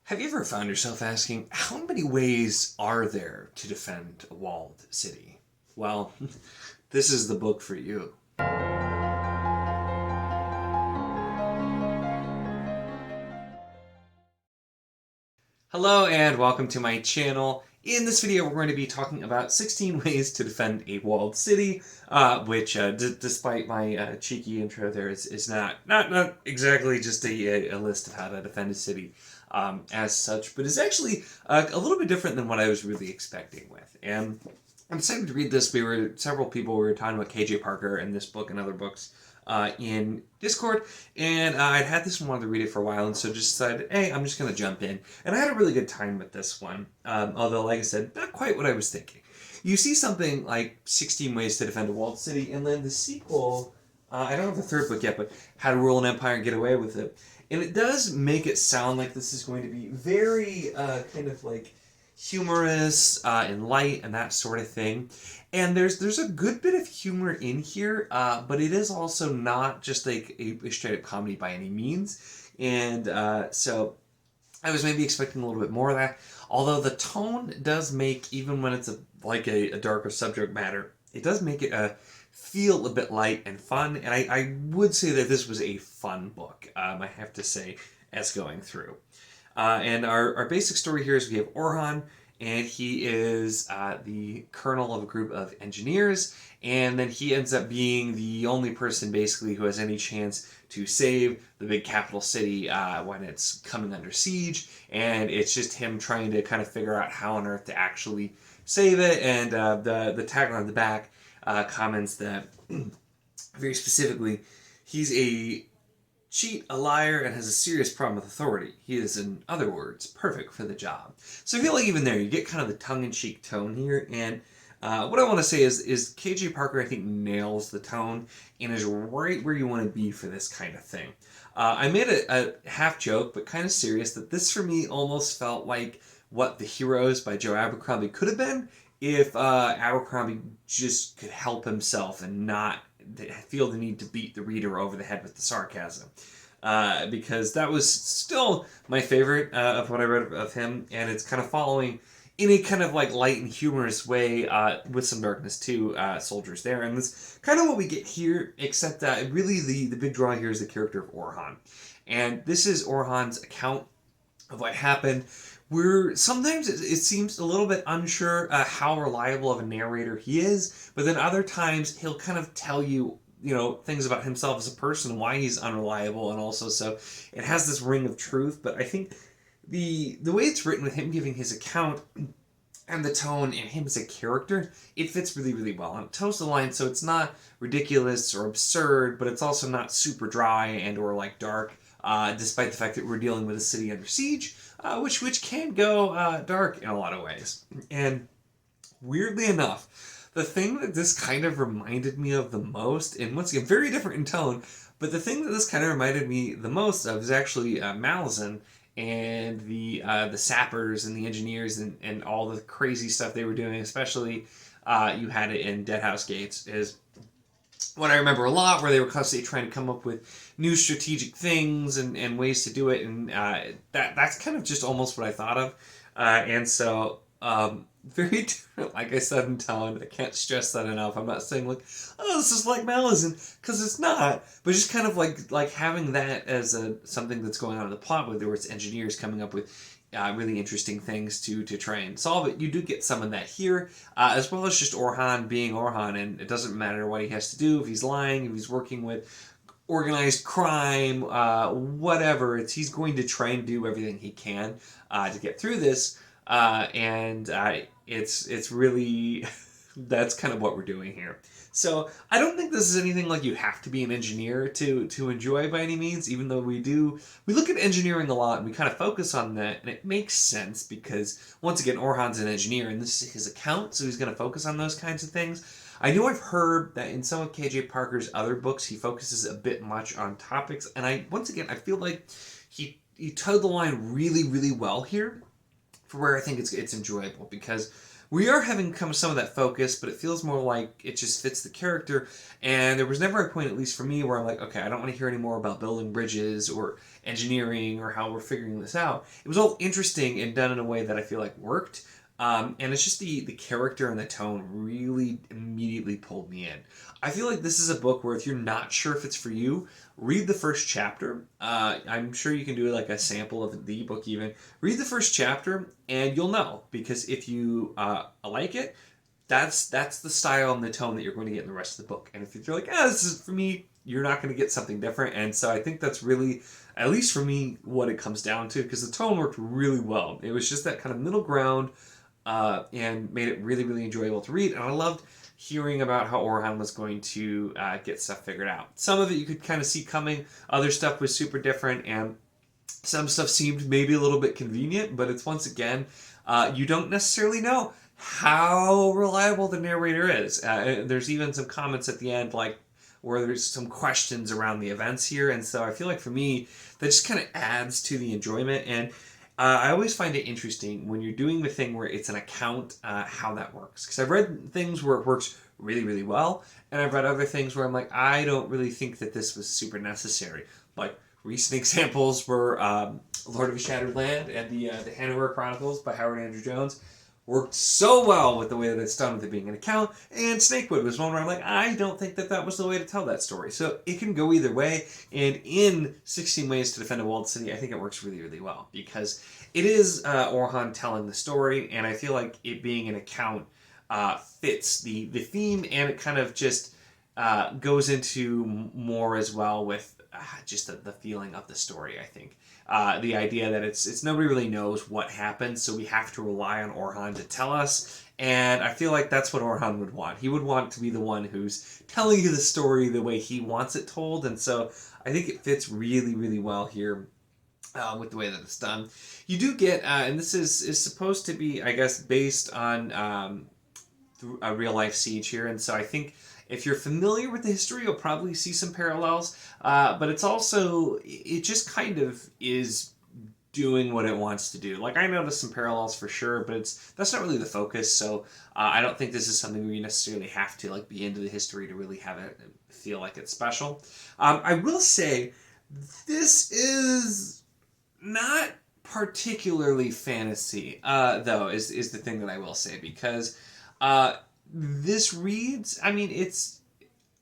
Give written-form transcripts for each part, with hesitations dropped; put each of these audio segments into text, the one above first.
Have you ever found yourself asking, how many ways are there to defend a walled city? Well, this is the book for you. Hello and welcome to my channel. In this video, we're going to be talking about 16 ways to defend a walled city, which, despite my cheeky intro there, is not exactly just a list of how to defend a city as such, but is actually a little bit different than what I was really expecting with. And I'm excited to read this. Several people were talking about KJ Parker and this book and other books in Discord, and I'd had this one, wanted to read it for a while, and so just decided, hey, I'm just going to jump in. And I had a really good time with this one, although, like I said, not quite what I was thinking. You see something like 16 Ways to Defend a Walled City, and then the sequel, I don't have the third book yet, but How to Rule an Empire and Get Away with It. And it does make it sound like this is going to be very kind of like humorous and light and that sort of thing. And there's a good bit of humor in here, but it is also not just like a straight up comedy by any means. And so I was maybe expecting a little bit more of that. Although the tone does make, even when it's a darker subject matter, it does make it feel a bit light and fun. And I would say that this was a fun book, I have to say, as going through. And our basic story here is we have Orhan, and he is the colonel of a group of engineers, and then he ends up being the only person basically who has any chance to save the big capital city when it's coming under siege, and it's just him trying to kind of figure out how on earth to actually save it. And the tagline on the back comments that very specifically, he's a cheat, a liar, and has a serious problem with authority. He is, in other words, perfect for the job. So I feel like even there, you get kind of the tongue-in-cheek tone here, and what I want to say is KJ Parker, I think, nails the tone and is right where you want to be for this kind of thing. I made a half joke, but kind of serious, that this for me almost felt like what The Heroes by Joe Abercrombie could have been if Abercrombie just could help himself and not feel the need to beat the reader over the head with the sarcasm. Because that was still my favorite of what I read of him, and it's kind of following in a kind of like light and humorous way with some darkness too, soldiers there. And that's kind of what we get here, except that really the big draw here is the character of Orhan. And this is Orhan's account of what happened. Sometimes it seems a little bit unsure how reliable of a narrator he is, but then other times he'll kind of tell you, things about himself as a person, why he's unreliable, and also so it has this ring of truth. But I think the way it's written with him giving his account and the tone and him as a character, it fits really, really well. And it toes the line, so it's not ridiculous or absurd, but it's also not super dry and or like dark, despite the fact that we're dealing with a city under siege, which can go dark in a lot of ways. And weirdly enough, the thing that this kind of reminded me of the most, and once again, very different in tone, but the thing that this kind of reminded me the most of is actually Malazan and the sappers and the engineers and all the crazy stuff they were doing, especially you had it in Deadhouse Gates, is what I remember a lot, where they were constantly trying to come up with new strategic things and ways to do it, and that's kind of just almost what I thought of. And so, very different, like I said in tone. I can't stress that enough. I'm not saying like, oh, this is like Malazan, because it's not, but just kind of like having that as something that's going on in the plot, where it's engineers coming up with really interesting things to try and solve it. You do get some of that here, as well as just Orhan being Orhan, and it doesn't matter what he has to do, if he's lying, if he's working with organized crime, whatever. He's going to try and do everything he can to get through this, and it's really that's kind of what we're doing here. So I don't think this is anything like you have to be an engineer to enjoy by any means, even though we look at engineering a lot and we kind of focus on that, and it makes sense because, once again, Orhan's an engineer and this is his account, so he's going to focus on those kinds of things. I know I've heard that in some of KJ Parker's other books he focuses a bit much on topics, and I feel like he towed the line really, really well here for where I think it's enjoyable, because we are having some of that focus, but it feels more like it just fits the character. And there was never a point, at least for me, where I'm like, okay, I don't want to hear any more about building bridges or engineering or how we're figuring this out. It was all interesting and done in a way that I feel like worked. And it's just the character and the tone really immediately pulled me in. I feel like this is a book where if you're not sure if it's for you, read the first chapter. I'm sure you can do like a sample of the book even. Read the first chapter and you'll know, because if you like it, that's the style and the tone that you're going to get in the rest of the book. And if you're like, this is for me, you're not going to get something different. And so I think that's really, at least for me, what it comes down to, because the tone worked really well. It was just that kind of middle ground, and made it really, really enjoyable to read. And I loved hearing about how Orhan was going to get stuff figured out. Some of it you could kind of see coming. Other stuff was super different, and some stuff seemed maybe a little bit convenient, but it's once again, you don't necessarily know how reliable the narrator is. There's even some comments at the end, like, where there's some questions around the events here, and so I feel like for me, that just kind of adds to the enjoyment. And I always find it interesting when you're doing the thing where it's an account, how that works. Because I've read things where it works really, really well, and I've read other things where I'm like, I don't really think that this was super necessary. Like, recent examples were Lord of a Shattered Land and the Hanover Chronicles by Howard Andrew Jones. Worked so well with the way that it's done with it being an account, and Snakewood was one where I'm like, I don't think that that was the way to tell that story. So it can go either way, and in 16 Ways to Defend a Walled City, I think it works really, really well, because it is Orhan telling the story, and I feel like it being an account fits the theme, and it kind of just goes into more as well with just the feeling of the story, I think. The idea that it's nobody really knows what happened, so we have to rely on Orhan to tell us. And I feel like that's what Orhan would want. He would want to be the one who's telling you the story the way he wants it told. And so I think it fits really, really well here with the way that it's done. You do get, and this is supposed to be, I guess, based on a real life siege here. And so I think if you're familiar with the history, you'll probably see some parallels, but it's also, it just kind of is doing what it wants to do. Like, I noticed some parallels for sure, but that's not really the focus, so I don't think this is something where you necessarily have to like be into the history to really have it feel like it's special. I will say, this is not particularly fantasy, though, is the thing that I will say, because this reads, I mean,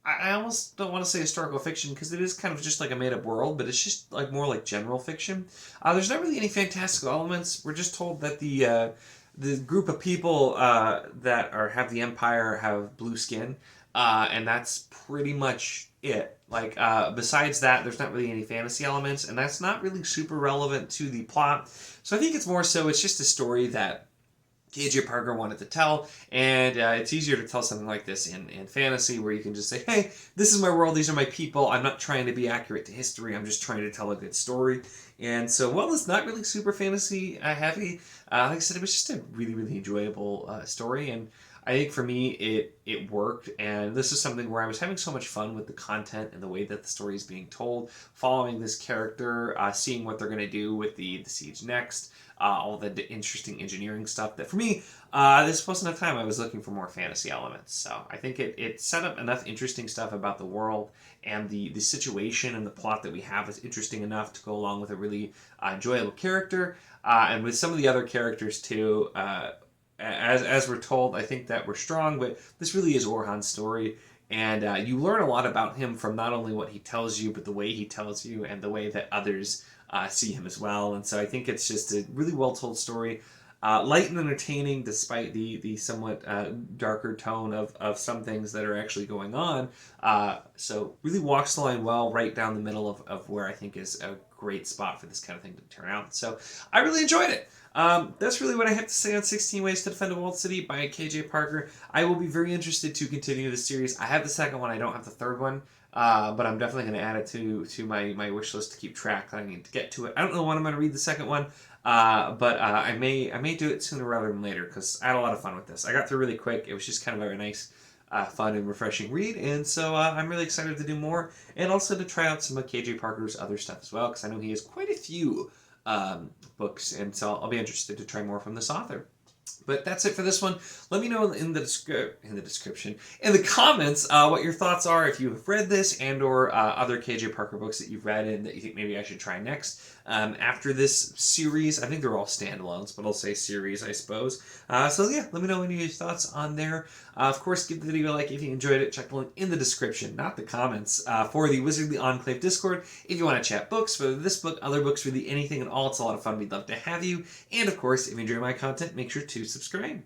I almost don't want to say historical fiction, because it is kind of just like a made-up world, but it's just like more like general fiction. There's not really any fantastical elements. We're just told that the group of people that have the Empire have blue skin, and that's pretty much it. Like, besides that, there's not really any fantasy elements, and that's not really super relevant to the plot. So I think it's more so, it's just a story that KJ Parker wanted to tell, and it's easier to tell something like this in fantasy, where you can just say, hey, this is my world, these are my people, I'm not trying to be accurate to history, I'm just trying to tell a good story. And so, while it's not really super fantasy heavy, like I said, it was just a really, really enjoyable story, and I think for me, it worked, and this is something where I was having so much fun with the content and the way that the story is being told, following this character, seeing what they're going to do with the siege next, all the interesting engineering stuff, that for me, this wasn't a time I was looking for more fantasy elements. So I think it set up enough interesting stuff about the world, and the situation and the plot that we have is interesting enough to go along with a really enjoyable character, and with some of the other characters too, as we're told, I think that we're strong, but this really is Orhan's story, and you learn a lot about him from not only what he tells you, but the way he tells you, and the way that others see him as well. And so I think it's just a really well-told story, light and entertaining despite the somewhat darker tone of some things that are actually going on. So really walks the line well, right down the middle of where I think is a great spot for this kind of thing to turn out. So I really enjoyed it. That's really what I have to say on 16 Ways to Defend a Walled City by KJ Parker. I will be very interested to continue the series. I have the second one, I don't have the third one. But I'm definitely going to add it to my wish list to keep track. I need to get to it. I don't know when I'm going to read the second one, but I may do it sooner rather than later, because I had a lot of fun with this. I got through really quick. It was just kind of a nice, fun and refreshing read, and so I'm really excited to do more, and also to try out some of KJ Parker's other stuff as well, because I know he has quite a few books, and so I'll be interested to try more from this author. But that's it for this one. Let me know in the description, in the comments, what your thoughts are if you have read this or other KJ Parker books that you've read and that you think maybe I should try next. After this series, I think they're all standalones, but I'll say series, I suppose. So yeah, let me know any of your thoughts on there. Of course, give the video a like if you enjoyed it. Check the link in the description, not the comments, for the Wizardly Enclave Discord. If you want to chat books, whether this book, other books, really anything at all, it's a lot of fun. We'd love to have you. And of course, if you enjoy my content, make sure to subscribe.